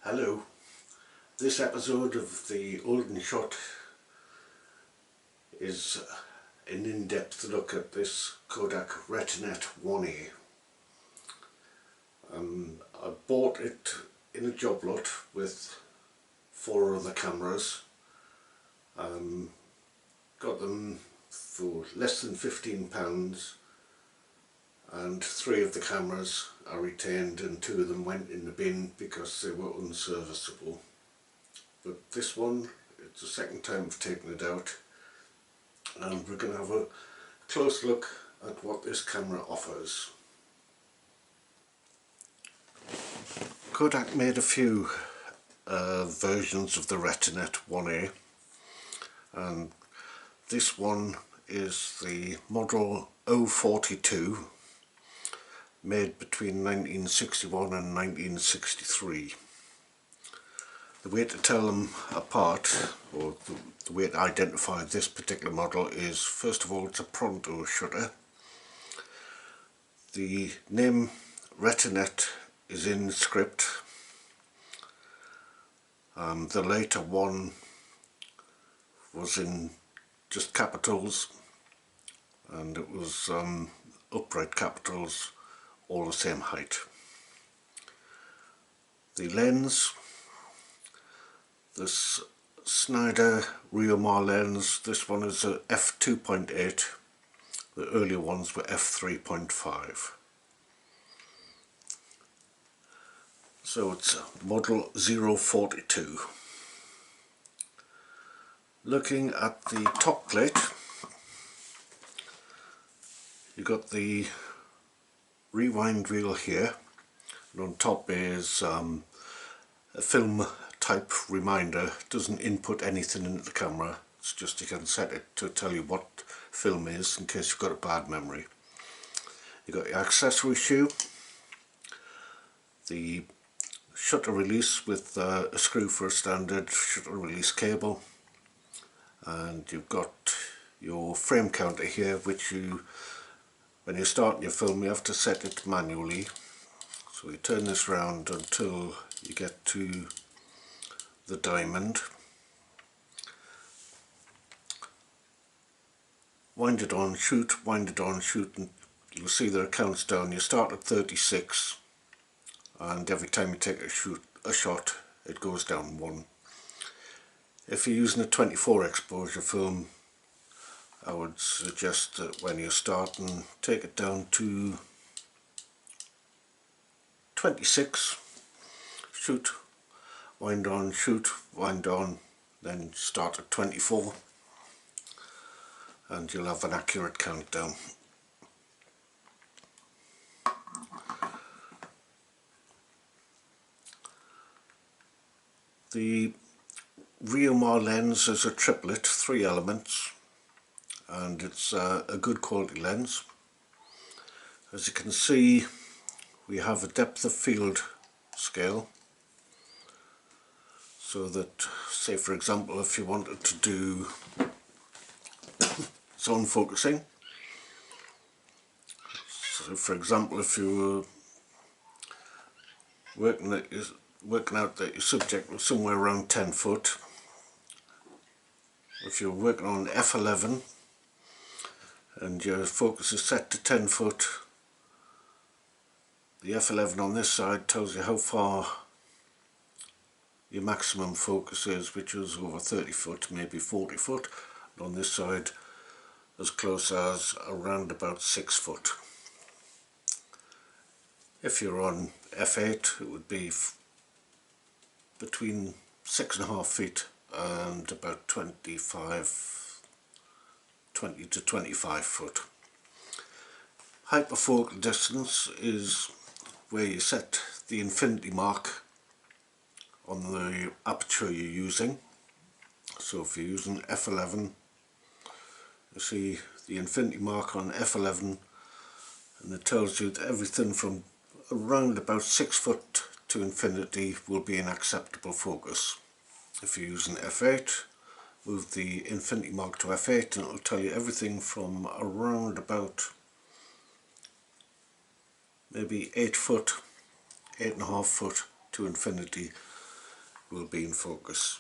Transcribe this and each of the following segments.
Hello, this episode of the Old and Shot is an in-depth look at this Kodak Retinette 1A. I bought it in a job lot with 4 other cameras. Got them for less than £15, and 3 of the cameras I retained and 2 of them went in the bin because they were unserviceable. But this one, it's the second time I've taken it out, and we're going to have a close look at what this camera offers. Kodak made a few versions of the Retinette 1A, and this one is the model 042, made between 1961 and 1963. The way to tell them apart, or the way to identify this particular model, is first of all it's a pronto shutter. The name Retinette is in script. The later one was in just capitals, and it was upright capitals, all the same height. The lens, this Snyder Reomar lens, this one is a f2.8, the earlier ones were f3.5. So it's model 042. Looking at the top plate, you got the rewind wheel here, and on top is a film type reminder. It doesn't input anything into the camera, it's just you can set it to tell you what film is in case you've got a bad memory. You've got your accessory shoe, the shutter release with a screw for a standard shutter release cable, and you've got your frame counter here, which when you're starting your film you have to set it manually. So you turn this round until you get to the diamond, wind it on, shoot, wind it on, shoot, and you'll see that it counts down. You start at 36, and every time you take a shot it goes down 1. If you're using a 24 exposure film, I would suggest that when you're starting, take it down to 26, shoot, wind on, shoot, wind on, then start at 24, and you'll have an accurate countdown. The Reomar lens is a triplet, 3 elements, and it's a good quality lens. As you can see, we have a depth of field scale, so that, say for example, if you wanted to do zone focusing, so for example if you were working out that your subject was somewhere around 10 foot, if you're working on f11 and your focus is set to 10 foot, the f11 on this side tells you how far your maximum focus is, which is over 30 foot, maybe 40 foot, and on this side as close as around about 6 foot. If you're on f8 it would be between 6.5 feet and about 20 to 25 foot. Hyperfocal distance is where you set the infinity mark on the aperture you're using. So if you're using f11, you see the infinity mark on f11, and it tells you that everything from around about 6 foot to infinity will be an acceptable focus. If you're using f8, move the infinity mark to f8 and it will tell you everything from around about maybe 8 foot, 8.5 foot to infinity will be in focus.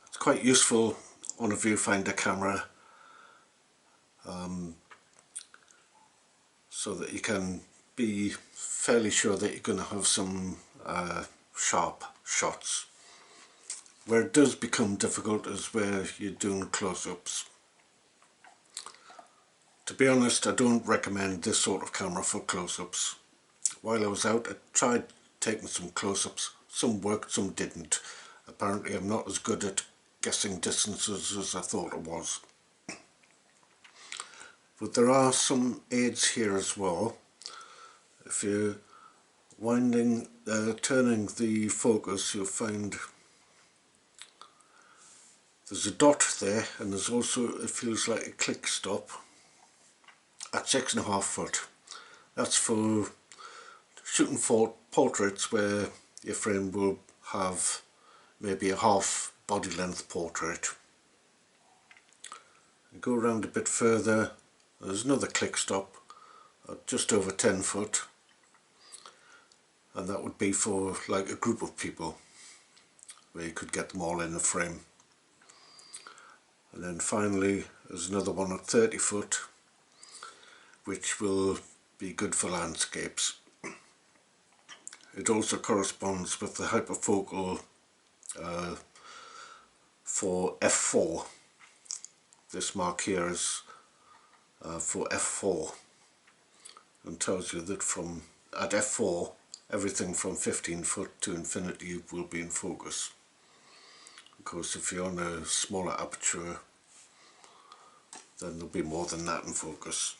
It's quite useful on a viewfinder camera, so that you can be fairly sure that you're going to have some sharp shots. Where it does become difficult is where you're doing close-ups. To be honest, I don't recommend this sort of camera for close-ups. While I was out, I tried taking some close-ups. Some worked, some didn't. Apparently I'm not as good at guessing distances as I thought I was. But there are some aids here as well. If you're turning the focus, you'll find there's a dot there, and there's also, it feels like a click stop at 6.5 foot. That's for shooting for portraits where your frame will have maybe a half body length portrait. You go around a bit further, there's another click stop at just over 10 foot, and that would be for like a group of people where you could get them all in a frame. And then finally there's another one at 30 foot, which will be good for landscapes. It also corresponds with the hyperfocal for f4. This mark here is for f4, and tells you that at f4 everything from 15 foot to infinity will be in focus. Of course, if you're on a smaller aperture, then there'll be more than that in focus.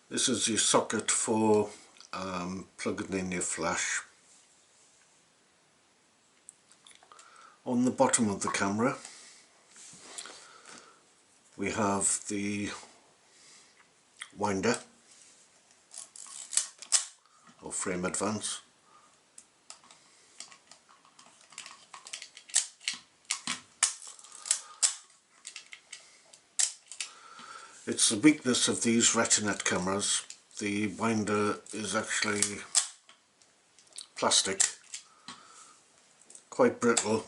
This is your socket for plugging in your flash. On the bottom of the camera we have the winder or frame advance. It's the weakness of these Retinette cameras. The winder is actually plastic, quite brittle,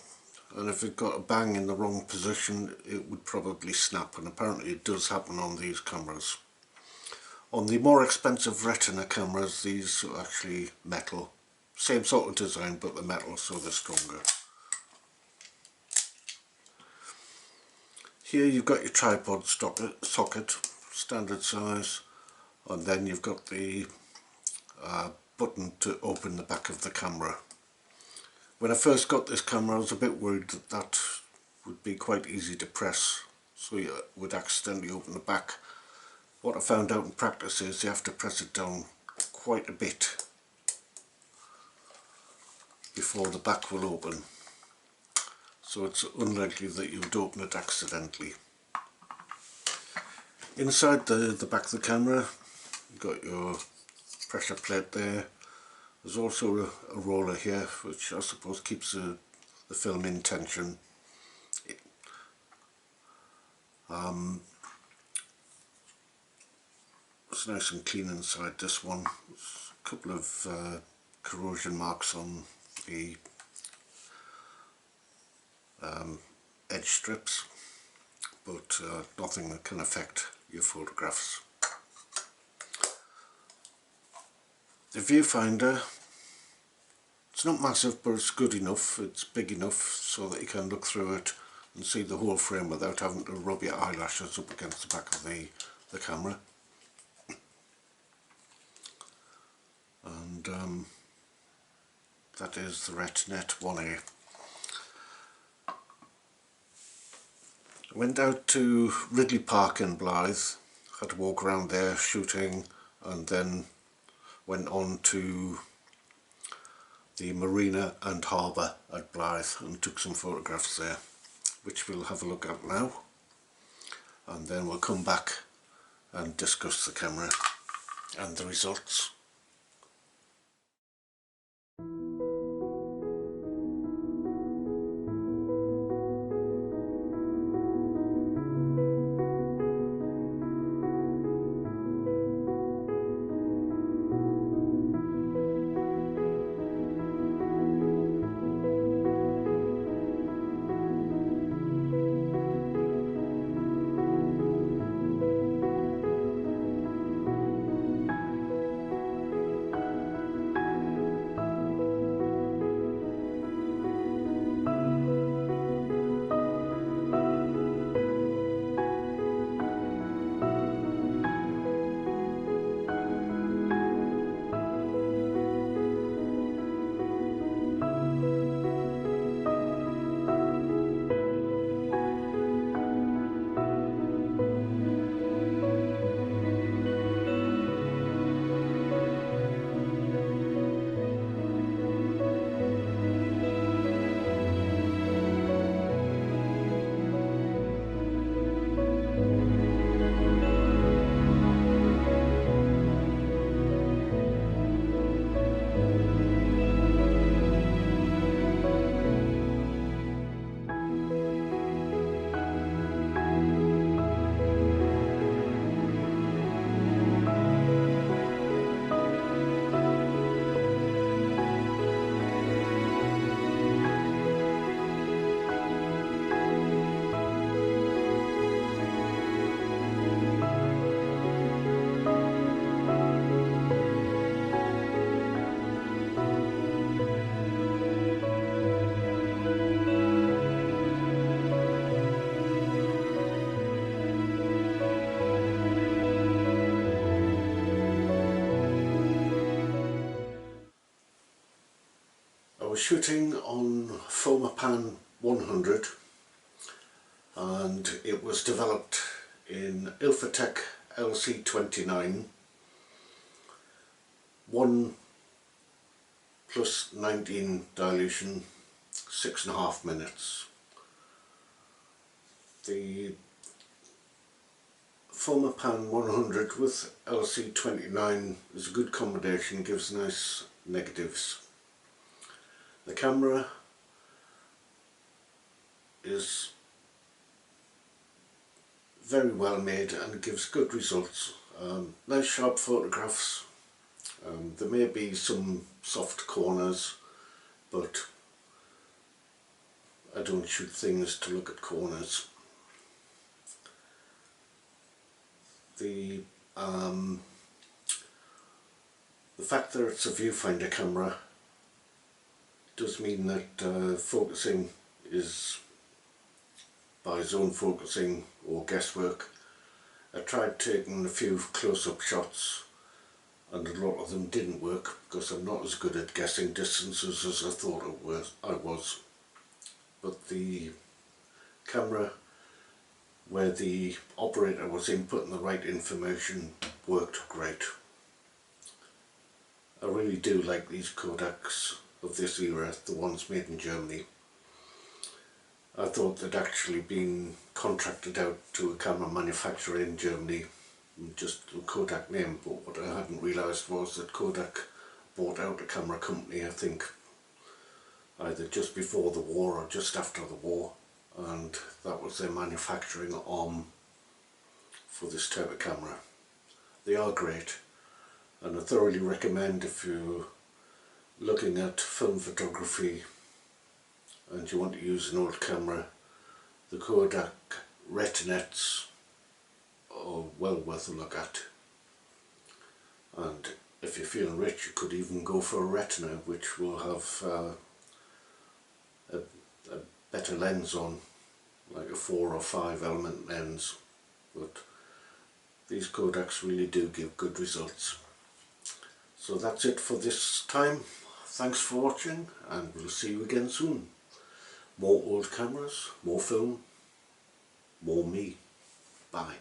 and if it got a bang in the wrong position it would probably snap, and apparently it does happen on these cameras. On the more expensive Retina cameras, these are actually metal. Same sort of design, but they're metal, so they're stronger. Here you've got your tripod socket, standard size, and then you've got the button to open the back of the camera. When I first got this camera I was a bit worried that that would be quite easy to press, so you would accidentally open the back. What I found out in practice is you have to press it down quite a bit before the back will open. So it's unlikely that you would open it accidentally. Inside the back of the camera you've got your pressure plate there. There's also a roller here, which I suppose keeps the film in tension. It's nice and clean inside this one. There's a couple of corrosion marks on the edge strips, but nothing that can affect your photographs. The viewfinder, it's not massive, but it's good enough. It's big enough so that you can look through it and see the whole frame without having to rub your eyelashes up against the back of the camera. And that is the Retinette 1A. I went out to Ridley Park in Blyth, had to walk around there shooting, and then went on to the marina and harbour at Blyth and took some photographs there, which we'll have a look at now, and then we'll come back and discuss the camera and the results. shooting on Fomapan 100 and it was developed in Ilfotec LC29 1 plus 19 dilution, 6.5 minutes. The Fomapan 100 with LC29 is a good combination, gives nice negatives. The camera is very well made and gives good results. Nice sharp photographs. There may be some soft corners, but I don't shoot things to look at corners. The fact that it's a viewfinder camera does mean that focusing is by zone focusing or guesswork. I tried taking a few close-up shots and a lot of them didn't work because I'm not as good at guessing distances as I thought I was. But the camera where the operator was inputting the right information worked great. I really do like these Kodaks of this era, the ones made in Germany. I thought they'd actually been contracted out to a camera manufacturer in Germany, just the Kodak name, but what I hadn't realised was that Kodak bought out a camera company, I think either just before the war or just after the war, and that was their manufacturing arm for this type of camera. They are great, and I thoroughly recommend, if you're looking at film photography and you want to use an old camera, the Kodak Retinettes are well worth a look at. And if you're feeling rich, you could even go for a Retina, which will have a better lens on, like a 4 or 5 element lens. But these Kodaks really do give good results. So that's it for this time. Thanks for watching, and we'll see you again soon. More old cameras, more film, more me. Bye.